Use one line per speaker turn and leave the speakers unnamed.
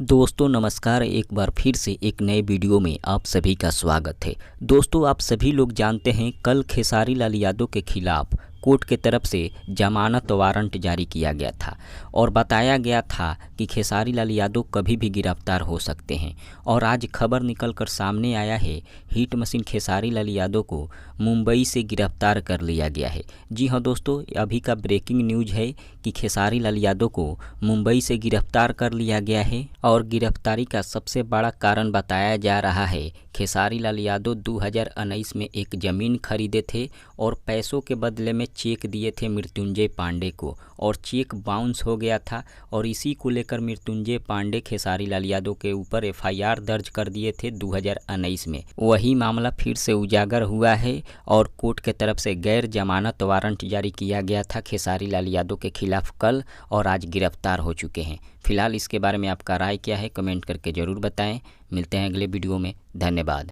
दोस्तों नमस्कार। एक बार फिर से एक नए वीडियो में आप सभी का स्वागत है। दोस्तों आप सभी लोग जानते हैं कल खेसारी लाल यादव के खिलाफ कोर्ट के तरफ से जमानत वारंट जारी किया गया था और बताया गया था कि खेसारी लाल यादव कभी भी गिरफ्तार हो सकते हैं। और आज खबर निकलकर सामने आया है, हिट मशीन खेसारी लाल यादव को मुंबई से गिरफ्तार कर लिया गया है। जी हाँ दोस्तों, अभी का ब्रेकिंग न्यूज़ है कि खेसारी लाल यादव को मुंबई से गिरफ्तार कर लिया गया है। और गिरफ्तारी का सबसे बड़ा कारण बताया जा रहा है, खेसारी लाल यादव 2019 में एक ज़मीन खरीदे थे और पैसों के बदले में चेक दिए थे मृत्युंजय पांडे को और चेक बाउंस हो गया था। और इसी को लेकर मृत्युंजय पांडे खेसारी लाल यादव के ऊपर एफआईआर दर्ज कर दिए थे 2019 में। वही मामला फिर से उजागर हुआ है और कोर्ट के तरफ से गैर जमानत वारंट जारी किया गया था खेसारी लाल यादव के खिलाफ कल, और आज गिरफ्तार हो चुके हैं। फिलहाल इसके बारे में आपका राय क्या है, कमेंट करके ज़रूर बताएं। मिलते हैं अगले वीडियो में। धन्यवाद।